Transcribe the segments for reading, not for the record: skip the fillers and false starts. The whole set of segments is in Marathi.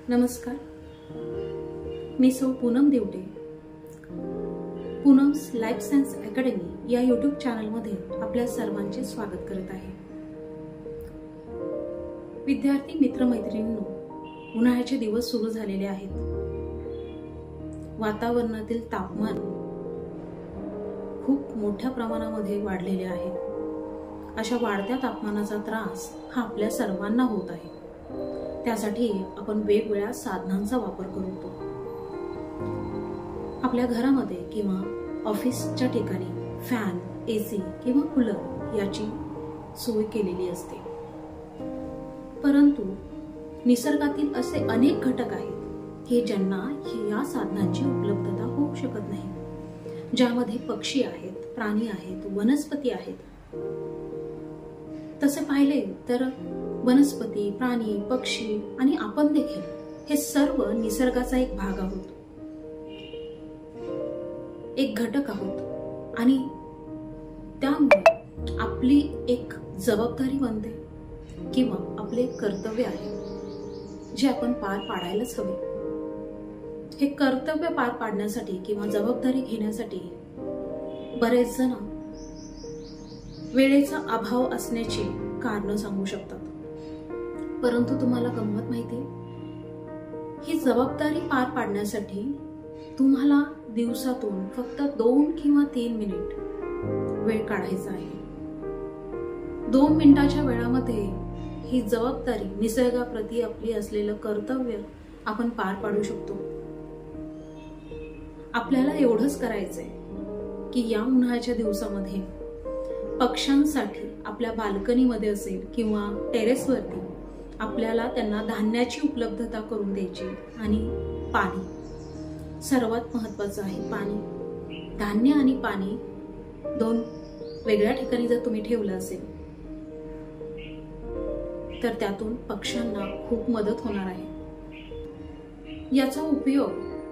नमस्कार, मी सौ Poonam Devte. Poonam's life science academy या यूट्यूब चॅनलमध्ये आपल्या सर्वांचे स्वागत करत आहे. विद्यार्थी मित्रमैत्रिणींनो, उन्हाळ्याचे दिवस सुरू झालेले आहेत. वातावरणातील तापमान खूप मोठ्या प्रमाणामध्ये वाढलेले आहे. अशा वाढत्या तापमानाचा त्रास हा आपल्या सर्वांना होत आहे. त्यासाठी आपण वेगवेगळ्या साधनांचा वापर करतो. आपल्या घरामध्ये किंवा ऑफिसच्या ठिकाणी फॅन, एसी किंवा कूलर याची सोय केलेली असते. परंतु निसर्गातील असे अनेक घटक आहेत की ज्यांना या साधनांची उपलब्धता होऊ शकत नाही. ज्यामध्ये पक्षी आहेत, प्राणी आहेत, वनस्पती आहेत. तसे पाहिले तर वनस्पती, प्राणी, पक्षी आणि आपण देखील हे सर्व निसर्गाचा एक भाग आहोत, एक घटक आहोत. आणि त्यामुळे आपली एक जबाबदारी बनते किंवा आपले कर्तव्य आहे जे आपण पार पाडायलाच हवे. हे कर्तव्य पार पाडण्यासाठी किंवा जबाबदारी घेण्यासाठी बरेच जण वेळेचा अभाव असण्याची कारण सांगू शकतात. परंतु तुम्हाला गंमत माहिती, ही जबाबदारी पार पाडण्यासाठी तुम्हाला दिवसातून फक्त 2 किंवा 3 मिनिट वेळ काढायचा आहे. 2 मिनिटाच्या वेळामध्ये ही जबाबदारी, निसर्गाप्रती आपली असलेलं कर्तव्य आपण पार पाडू शकतो. आपल्याला एवढंच करायचंय की या उन्हाळ्याच्या दिवसामध्ये पक्ष्यांसाठी आपल्या बाल्कनीमध्ये असेल किंवा टेरेसवरती आपल्याला त्यांना धान्याची उपलब्धता करून द्यायची. आणि पाणी सर्वात महत्वाचं आहे. पाणी, धान्य आणि पाणी 2 वेगळ्या ठिकाणी जर तुम्ही ठेवलं असेल तर त्यातून पक्ष्यांना खूप मदत होणार आहे. याचा उपयोग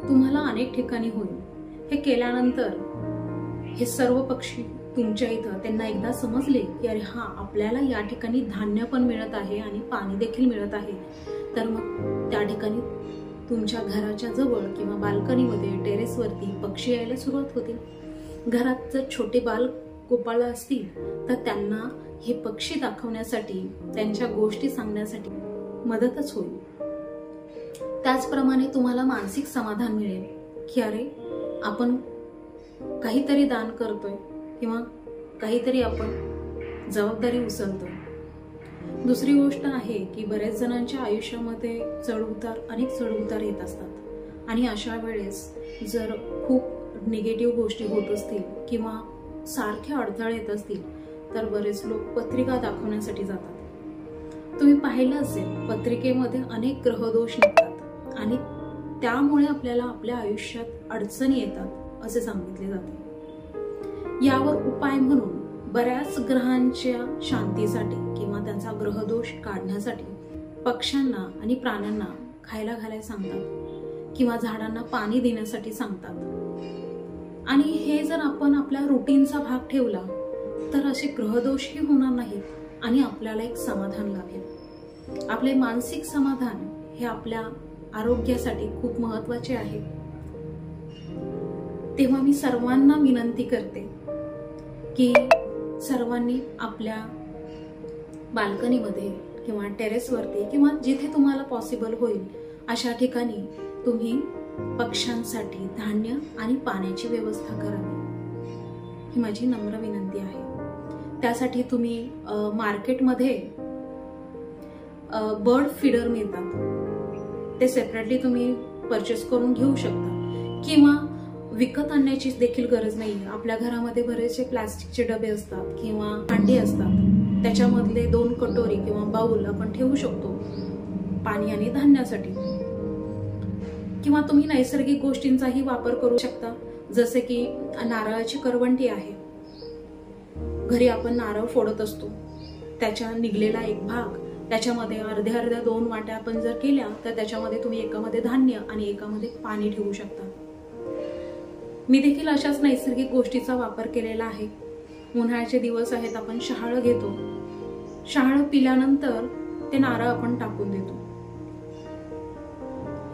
तुम्हाला अनेक ठिकाणी होईल. हे केल्यानंतर हे सर्व पक्षी तुमच्या इथं त्यांना एकदा समजले की अरे हा, आपल्याला या ठिकाणी धान्य पण मिळत आहे आणि पाणी देखील मिळत आहे, तर मग त्या ठिकाणी तुमच्या घराच्या जवळ किंवा बाल्कनीमध्ये, टेरेसवरती पक्षी यायला सुरुवात होते. घरात जर छोटे बाल गोपाळ असतील तर त्यांना हे पक्षी दाखवण्यासाठी, त्यांच्या गोष्टी सांगण्यासाठी मदतच होईल. त्याचप्रमाणे तुम्हाला मानसिक समाधान मिळेल की अरे, आपण काहीतरी दान करतोय किंवा काहीतरी आपण जबाबदारी उचलतोय. दुसरी गोष्ट आहे की बऱ्याच जणांच्या आयुष्यामध्ये अनेक चढउतार येत असतात. आणि अशा वेळेस जर खूप निगेटिव्ह गोष्टी होत असतील किंवा सारखे अडथळे येत असतील तर बरेच लोक पत्रिका दाखवण्यासाठी जातात. तुम्ही पाहिलं असेल, पत्रिकेमध्ये अनेक ग्रहदोष निघतात आणि त्यामुळे आपल्याला आपल्या आयुष्यात अडचणी येतात असे सांगितले जाते. यावर उपाय म्हणून बऱ्याच ग्रहांच्या शांतीसाठी किंवा त्यांचा ग्रहदोष काढण्यासाठी पक्ष्यांना आणि प्राण्यांना खायला घालायला सांगतात किंवा झाडांना पाणी देण्यासाठी सांगतात. आणि हे जर आपण आपल्या रुटीनचा भाग ठेवला तर असे ग्रहदोषही होणार नाहीत आणि आपल्याला एक समाधान लाभेल. आपले मानसिक समाधान हे आपल्या आरोग्यासाठी खूप महत्वाचे आहे. तेव्हा मी सर्वांना विनंती करते की सर्वांनी आपल्या बाल्कनीमध्ये किंवा टेरेसवरती किंवा जिथे तुम्हाला पॉसिबल होईल अशा ठिकाणी तुम्ही पक्ष्यांसाठी धान्य आणि पाण्याची व्यवस्था करावी, ही माझी नम्र विनंती आहे. त्यासाठी तुम्ही मार्केटमध्ये बर्ड फीडर मिळतात, ते सेपरेटली तुम्ही परचेस करून घेऊ शकता किंवा विकत आणण्याची देखील गरज नाही. आपल्या घरामध्ये बरेचसे प्लास्टिकचे डबे असतात किंवा भांडी असतात, त्याच्यामधले 2 कटोरी किंवा बाउल आपण ठेवू शकतो पाणी आणि धान्यासाठी. किंवा तुम्ही नैसर्गिक गोष्टींचाही वापर करू शकता, जसे की नारळाची करवंटी आहे. घरी आपण नारळ फोडत असतो, त्याच्या निघलेला एक भाग त्याच्यामध्ये अर्ध्या 2 वाट्या आपण जर केल्या तर त्याच्यामध्ये तुम्ही एकामध्ये धान्य आणि एकामध्ये पाणी ठेवू शकता. मी देखील अशाच नैसर्गिक गोष्टीचा वापर केलेला आहे. उन्हाळ्याचे दिवस आहेत, आपण शहाळं घेतो. शहाळं पिल्यानंतर ते नारळ आपण टाकून देतो.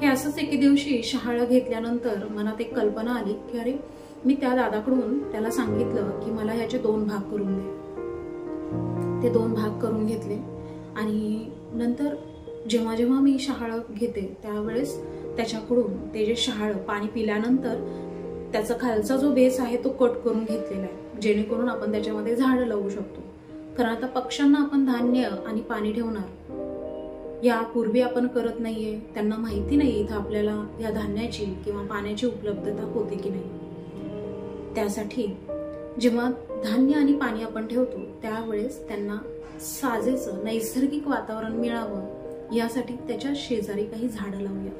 हे असंच एके दिवशी शहाळं घेतल्यानंतर मनात एक कल्पना आली की अरे मी त्या दादाकडून त्याला सांगितलं की मला ह्याचे 2 भाग करून दे. ते 2 भाग करून घेतले आणि नंतर जेव्हा जेव्हा मी शहाळं घेते त्यावेळेस त्याच्याकडून ते जे शहाळं पाणी पिल्यानंतर त्याचा खालचा जो बेस आहे तो कट करून घेतलेला आहे, जेणेकरून आपण त्याच्यामध्ये झाडं लावू शकतो. कारण आता पक्ष्यांना आपण धान्य आणि पाणी ठेवणार यापूर्वी आपण करत नाहीये, त्यांना माहिती नाही इथं आपल्याला या धान्याची किंवा पाण्याची उपलब्धता होते की नाही. त्यासाठी जेव्हा धान्य आणि पाणी आपण ठेवतो त्यावेळेस त्यांना साजेचं नैसर्गिक वातावरण मिळावं यासाठी त्याच्या शेजारी काही झाडं लावूया.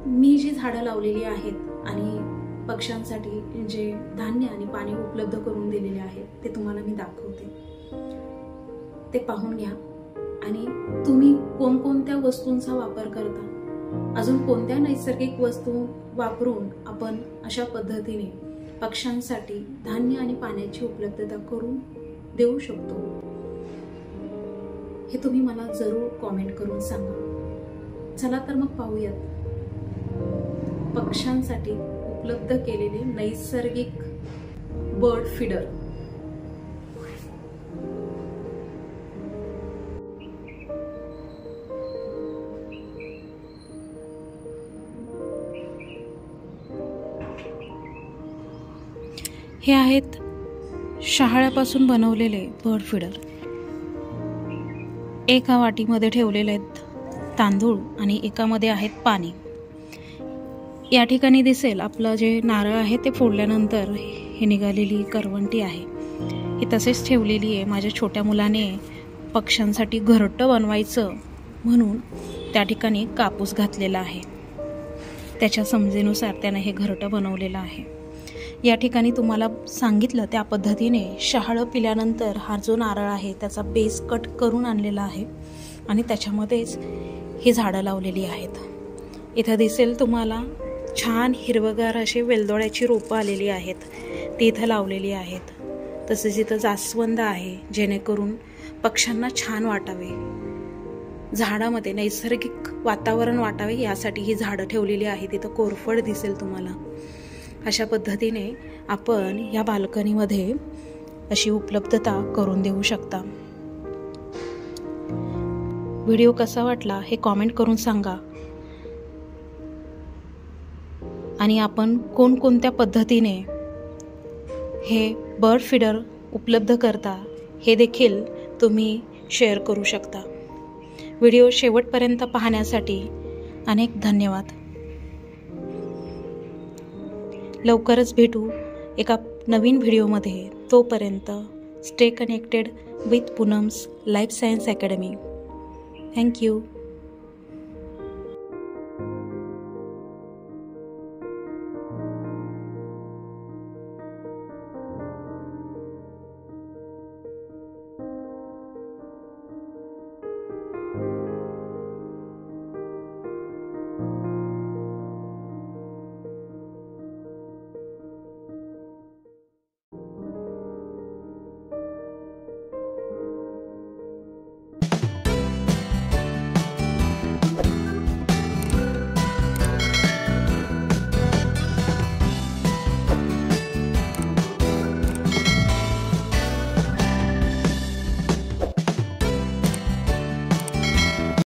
मी जी झाडं लावलेली आहेत आणि पक्ष्यांसाठी जे धान्य आणि पाणी उपलब्ध करून दिलेले आहेत ते तुम्हाला मी दाखवते. ते पाहून घ्या आणि तुम्ही कोणकोणत्या वस्तूंचा वापर करता, अजून कोणत्या नैसर्गिक वस्तू वापरून आपण अशा पद्धतीने पक्ष्यांसाठी धान्य आणि पाण्याची उपलब्धता करून देऊ शकतो, हे तुम्ही मला जरूर कॉमेंट करून सांगा. चला तर मग पाहूयात पक्ष्यांसाठी उपलब्ध केलेले नैसर्गिक बर्ड फीडर. हे आहेत शहाळ्यापासून बनवलेले बर्ड फीडर. एका वाटीमध्ये ठेवलेले आहेत तांदूळ आणि एकामध्ये आहेत पाणी. या ठिकाणी दिसेल आपलं जे नारळ आहे ते फोडल्यानंतर हे निघालेली करवंटी आहे, ही तसेच ठेवलेली आहे. माझ्या छोट्या मुलाने पक्ष्यांसाठी घरटं बनवायचं म्हणून त्या ठिकाणी कापूस घातलेला आहे. त्याच्या समजेनुसार त्याने हे घरटं बनवलेलं आहे. या ठिकाणी तुम्हाला सांगितलं त्या पद्धतीने शहाळं पिल्यानंतर हा जो नारळ आहे त्याचा बेस कट करून आणलेला आहे आणि त्याच्यामध्येच ही झाडं लावलेली आहेत. इथं दिसेल तुम्हाला छान हिरवगार असे वेलदोड्याची रोपं आलेली आहेत, ती इथं लावलेली आहेत. तसेच इथं जास्वंद आहे, जेणेकरून पक्ष्यांना छान वाटावे, झाडामध्ये नैसर्गिक वातावरण वाटावे यासाठी ही झाडं ठेवलेली आहेत. तिथं कोरफड दिसेल तुम्हाला. अशा पद्धतीने आपण या बाल्कनीमध्ये अशी उपलब्धता करून देऊ शकता. व्हिडिओ कसा वाटला हे कॉमेंट करून सांगा आणि आपण कोणकोणत्या पद्धतीने हे बर्ड फीडर उपलब्ध करता हे देखील तुम्ही शेअर करू शकता. व्हिडिओ शेवटपर्यंत पाहण्यासाठी अनेक धन्यवाद. लवकरच भेटू एका नवीन व्हिडिओमध्ये. तोपर्यंत stay connected with Poonam's life science academy. Thank you.